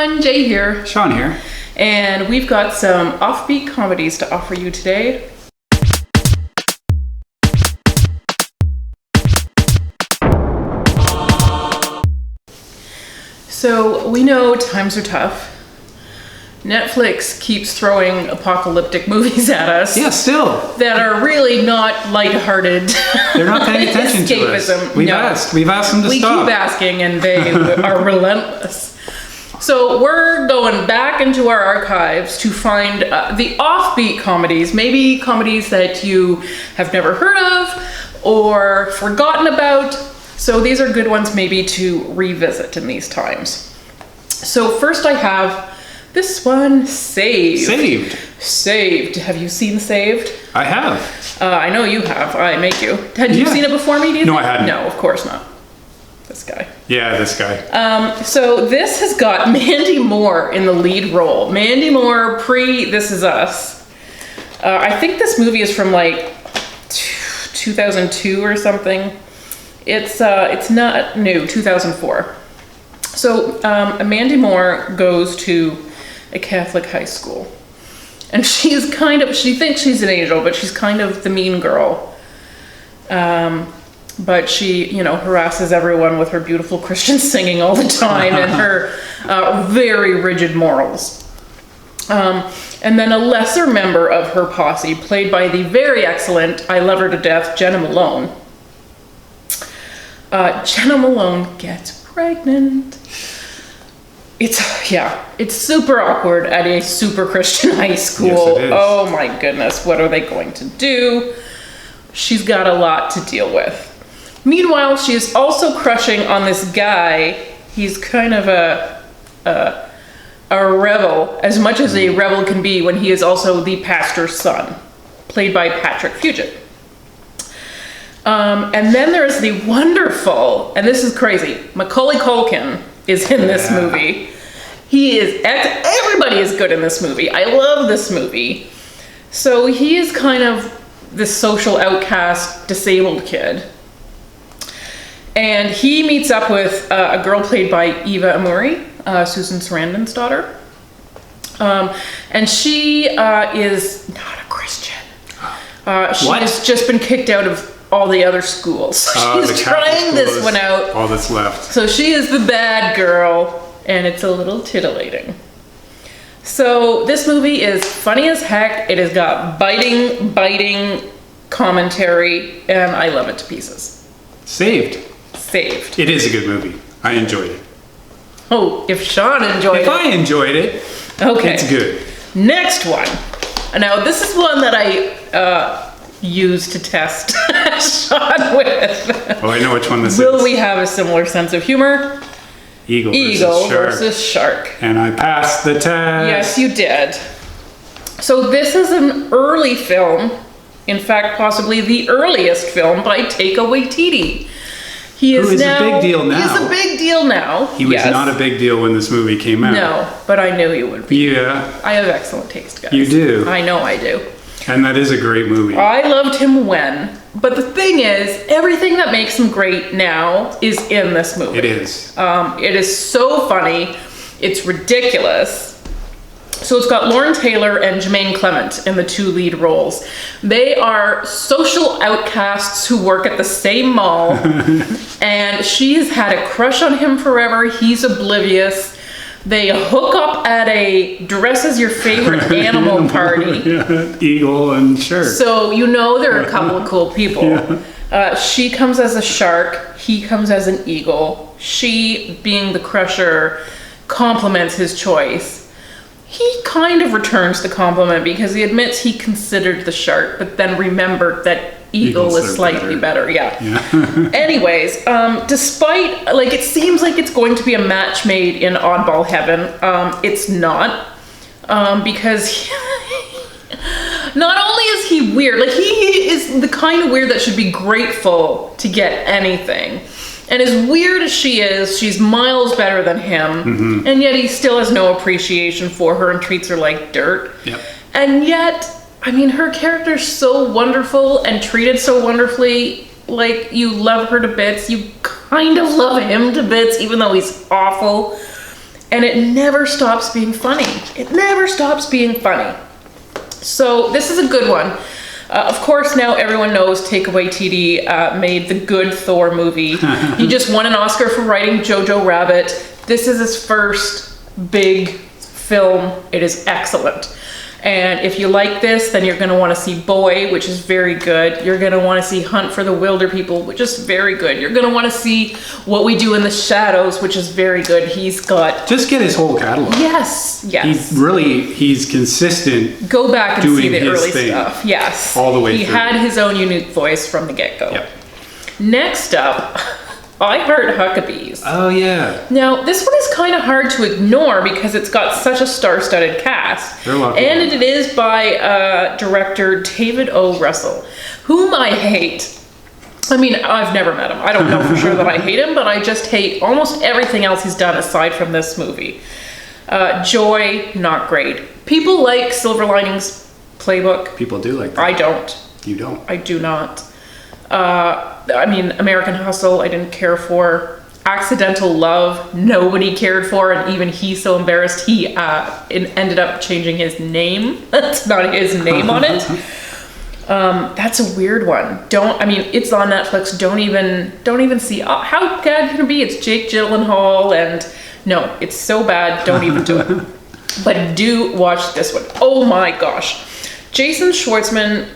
everyone, Jay here. Sean here. And we've got some offbeat comedies to offer you today. So we know times are tough. Netflix keeps throwing apocalyptic movies at us. Yeah, still. That are really not lighthearted. They're not paying attention to us. We've asked them to stop. We keep asking and they are relentless. So we're going back into our archives to find the offbeat comedies, maybe comedies that you have never heard of or forgotten about. So these are good ones maybe to revisit in these times. So first I have this one, Saved. Saved. Have you seen Saved? I have. I know you have. I make you. Had you seen it before me, do you No, think? I hadn't. No, of course not. This guy. Yeah, this guy. So this has got Mandy Moore in the lead role. Mandy Moore This Is Us. I think this movie is from like 2002 or something. It's not new, 2004. So Mandy Moore goes to a Catholic high school. And she thinks she's an angel, but she's kind of the mean girl. But she, harasses everyone with her beautiful Christian singing all the time and her very rigid morals. And then a lesser member of her posse, played by the very excellent, I love her to death, Jena Malone. Jena Malone gets pregnant. It's super awkward at a super Christian high school. Yes, it is. Oh my goodness, what are they going to do? She's got a lot to deal with. Meanwhile, she is also crushing on this guy. He's kind of a rebel, as much as a rebel can be when he is also the pastor's son, played by Patrick Fugit. And then there's the wonderful, and this is crazy, Macaulay Culkin is in this movie. Everybody is good in this movie. I love this movie. So he is kind of this social outcast, disabled kid. And he meets up with a girl played by Eva Amurri, Susan Sarandon's daughter. And she is not a Christian. She has just been kicked out of all the other schools. So she's trying this one out. All that's left. So she is the bad girl, and it's a little titillating. So this movie is funny as heck. It has got biting commentary, and I love it to pieces. Saved. It is a good movie. I enjoyed it. Oh, if Sean enjoyed it. If I enjoyed it, okay. It's good. Next one. Now, this is one that I used to test Sean with. Well, I know which one this is. Will we have a similar sense of humor? Eagle versus shark. And I passed the test. Yes, you did. So this is an early film. In fact, possibly the earliest film by Taika Waititi. He is a big deal now. He's a big deal now. He was not a big deal when this movie came out. No, but I knew you would be. Yeah. I have excellent taste, guys. You do. I know I do. And that is a great movie. I loved him when. But the thing is, everything that makes him great now is in this movie. It is. It is so funny. It's ridiculous. So it's got Lauren Taylor and Jermaine Clement in the two lead roles. They are social outcasts who work at the same mall. And she has had a crush on him forever. He's oblivious. They hook up at a dress as your favorite animal party. Yeah, eagle and shark. So they're a couple of cool people. Yeah. She comes as a shark. He comes as an eagle. She, being the crusher, compliments his choice. He kind of returns the compliment because he admits he considered the shark, but then remembered that eagle is slightly better. Yeah. Anyways, despite, it seems like it's going to be a match made in oddball heaven. It's not, because not only is he weird, he is the kind of weird that should be grateful to get anything. And as weird as she is, she's miles better than him. And yet he still has no appreciation for her and treats her like dirt. Yep. And yet, her character's so wonderful and treated so wonderfully. You love her to bits. You kind of love him to bits, even though he's awful. And it never stops being funny. It never stops being funny. So this is a good one. Of course, now everyone knows Taika Waititi made the good Thor movie. He just won an Oscar for writing Jojo Rabbit. This is his first big film. It is excellent. And if you like this, then you're going to want to see Boy, which is very good. You're going to want to see Hunt for the Wilder People, which is very good. You're going to want to see What We Do in the Shadows, which is very good. He's got... Just get his whole catalog. Yes. He's consistent. Go back and see the early stuff. Yes. All the way through. He had his own unique voice from the get-go. Yep. Next up... I Heart Huckabees. Oh, yeah. Now, this one is kind of hard to ignore because it's got such a star-studded cast. And it is by director David O. Russell, whom I hate. I mean, I've never met him. I don't know for sure that I hate him, but I just hate almost everything else he's done aside from this movie. Joy, not great. People like Silver Linings Playbook. People do like that. I don't. You don't? I do not. I mean, American Hustle, I didn't care for. Accidental Love, nobody cared for, and even he's so embarrassed he ended up changing his name. That's not his name on it. That's a weird one. It's on Netflix. Don't even see. How bad can it be? It's Jake Gyllenhaal, and no, it's so bad. Don't even do it. But do watch this one. Oh my gosh, Jason Schwartzman.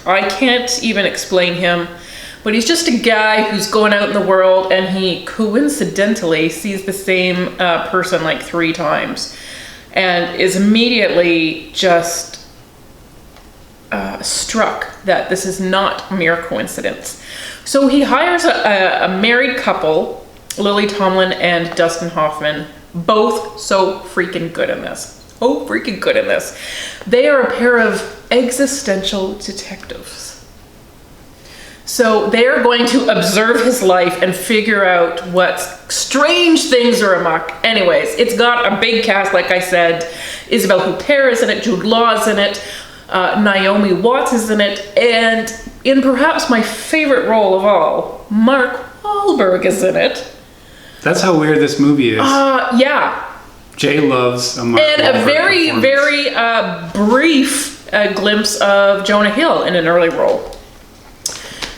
I can't even explain him, but he's just a guy who's going out in the world and he coincidentally sees the same person like 3 times and is immediately just struck that this is not mere coincidence. So he hires a married couple, Lily Tomlin and Dustin Hoffman, both so freaking good in this. Oh, freaking good in this. They are a pair of existential detectives. So they are going to observe his life and figure out what strange things are amok. Anyways, it's got a big cast, like I said. Isabelle Huppert is in it, Jude Law is in it, Naomi Watts is in it, and in perhaps my favorite role of all, Mark Wahlberg is in it. That's how weird this movie is. Yeah. Jay loves a Mark and Wahlberg a very, very brief glimpse of Jonah Hill in an early role.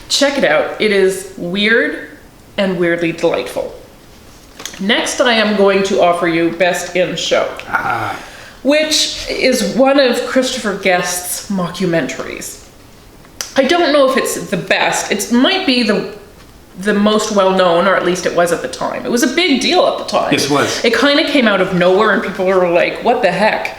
Check it out. It is weird and weirdly delightful. Next, I am going to offer you Best in Show, which is one of Christopher Guest's mockumentaries. I don't know if it's the best. It might be the most well-known, or at least it was at the time. It was a big deal at the time. Yes, it was. It kind of came out of nowhere and people were like, what the heck?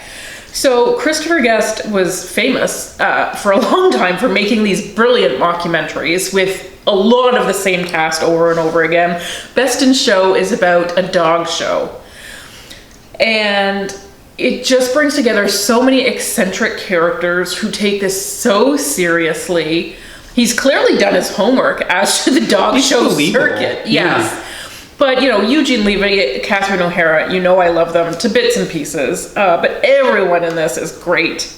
So Christopher Guest was famous for a long time for making these brilliant mockumentaries with a lot of the same cast over and over again. Best in Show is about a dog show. And it just brings together so many eccentric characters who take this so seriously. He's clearly done his homework as to the dog show circuit. Yes. Yeah. But, Eugene Levy, Catherine O'Hara, I love them to bits and pieces. But everyone in this is great.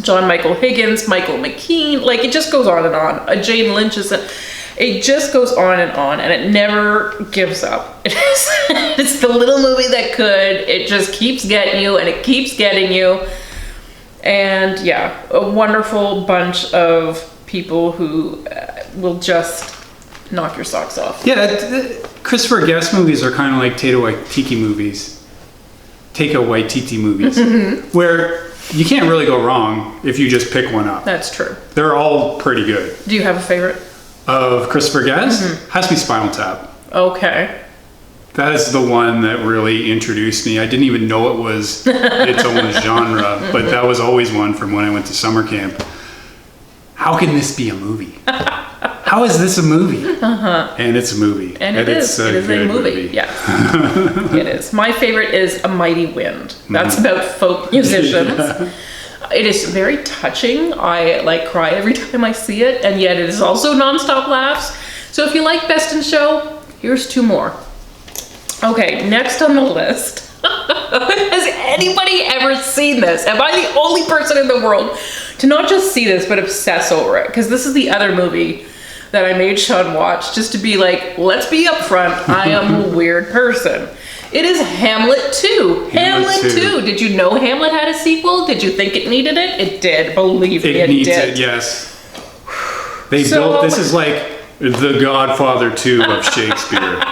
John Michael Higgins, Michael McKean, it just goes on and on. Jane Lynch is it just goes on, and it never gives up. It's the little movie that could. It just keeps getting you, and it keeps getting you. And yeah, a wonderful bunch of people who will just knock your socks off. Yeah, Christopher Guest movies are kind of like Taika Waititi movies, where you can't really go wrong if you just pick one up. That's true. They're all pretty good. Do you have a favorite? Of Christopher Guest? Has to be Spinal Tap. Okay. That is the one that really introduced me. I didn't even know it was its own genre, but that was always one from when I went to summer camp. How can this be a movie? How is this a movie? And it's a movie. And it is. It is a movie. Yeah. It is. My favorite is A Mighty Wind. That's about folk musicians. Yeah. It is very touching. I cry every time I see it, and yet it is also nonstop laughs. So if you like Best in Show, here's 2 more. Okay, next on the list. Has anybody ever seen this? Am I the only person in the world to not just see this, but obsess over it? Because this is the other movie that I made Sean watch, just to be like, let's be upfront, I am a weird person. It is Hamlet 2. Hamlet 2. Did you know Hamlet had a sequel? Did you think it needed it? It did. Believe me, it needs did. it, yes. They built, this is like the Godfather 2 of Shakespeare.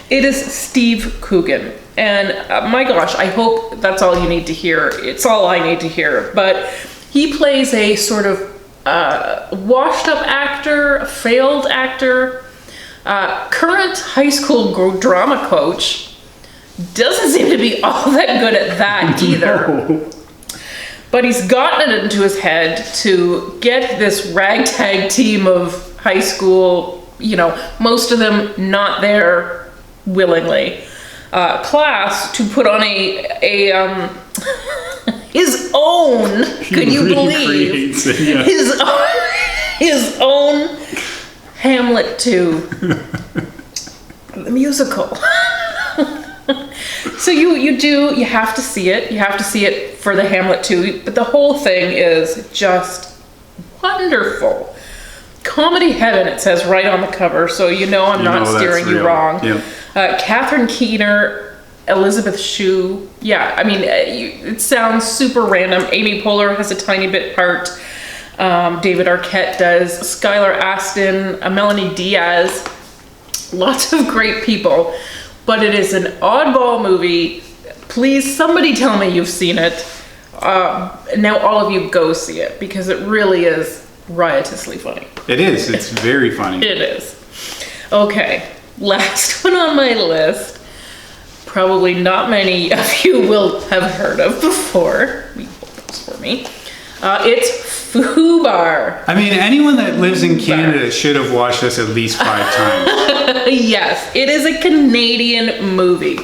It is Steve Coogan. And my gosh, I hope that's all you need to hear. It's all I need to hear. But he plays a sort of washed up actor, a failed actor, current high school drama coach. Doesn't seem to be all that good at that either. No. But he's gotten it into his head to get this ragtag team of high school, you know, most of them not there willingly, class to put on a his own, could you believe, his own Hamlet 2, the musical. So you have to see it. You have to see it for the Hamlet 2, but the whole thing is just wonderful. Comedy heaven, it says right on the cover, so you know I'm not steering you wrong. Yep. Catherine Keener, Elizabeth Shue. Yeah, I mean, it sounds super random. Amy Poehler has a tiny bit part. David Arquette does. Skylar Astin, Melanie Diaz. Lots of great people. But it is an oddball movie. Please, somebody tell me you've seen it. Now all of you go see it, because it really is riotously funny. It is. It's very funny. It is. Okay, last one on my list. Probably not many of you will have heard of before. We hold those for me. It's Fubar. I mean, anyone that lives in Canada should have watched this at least 5 times. Yes, it is a Canadian movie.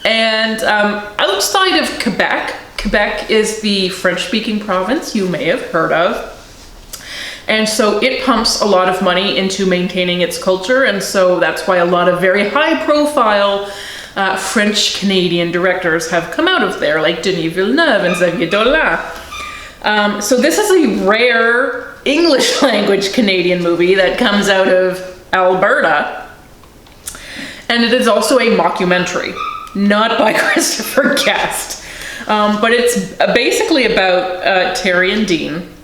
And outside of Quebec is the French-speaking province you may have heard of. And so it pumps a lot of money into maintaining its culture, and so that's why a lot of very high-profile French-Canadian directors have come out of there, like Denis Villeneuve and Xavier Dolan. So this is a rare English language Canadian movie that comes out of Alberta. And it is also a mockumentary, not by Christopher Guest. But it's basically about Terry and Dean.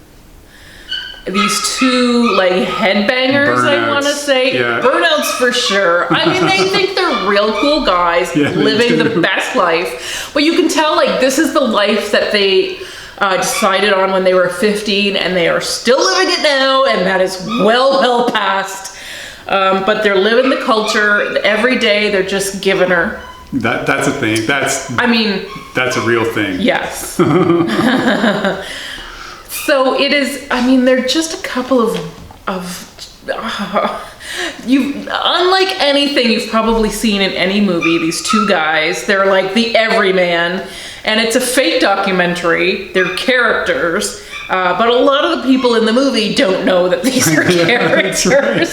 These two, like, headbangers, burnouts. I want to say. Yeah. Burnouts for sure. I mean, they think they're real cool guys, living the best life. But you can tell, like, this is the life that they decided on when they were 15, and they are still living it now, and that is well past. But they're living the culture. Every day, they're just giving her. That's a thing. That's a real thing. Yes. So it is, I mean, they're just a couple of unlike anything you've probably seen in any movie, these two guys, they're like the everyman, and it's a fake documentary, they're characters, but a lot of the people in the movie don't know that these are characters,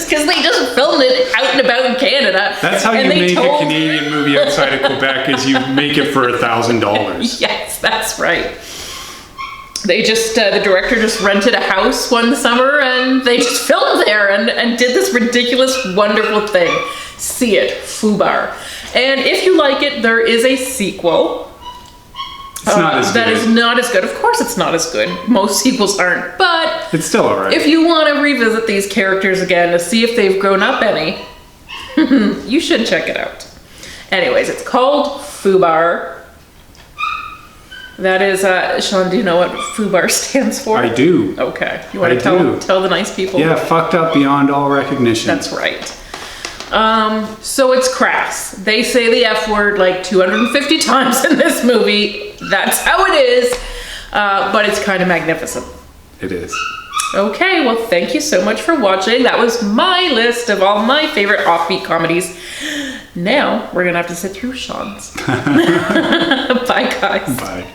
because they just filmed it out and about in Canada. That's how you make a Canadian movie outside of Quebec, is you make it for $1,000. Yes, that's right. They just, the director just rented a house one summer, and they just filmed there and did this ridiculous, wonderful thing. See it, Fubar. And if you like it, there is a sequel. It's not as good. That is not as good. Of course it's not as good. Most sequels aren't. But it's still alright. If you want to revisit these characters again to see if they've grown up any, you should check it out. Anyways, it's called Fubar. That is, Sean, do you know what Fubar stands for? I do. Okay. You want to tell the nice people? Yeah, fucked up beyond all recognition. That's right. So it's crass. They say the F word like 250 times in this movie. That's how it is. But it's kind of magnificent. It is. Okay, well, thank you so much for watching. That was my list of all my favorite offbeat comedies. Now, we're going to have to sit through Sean's. Bye, guys. Bye.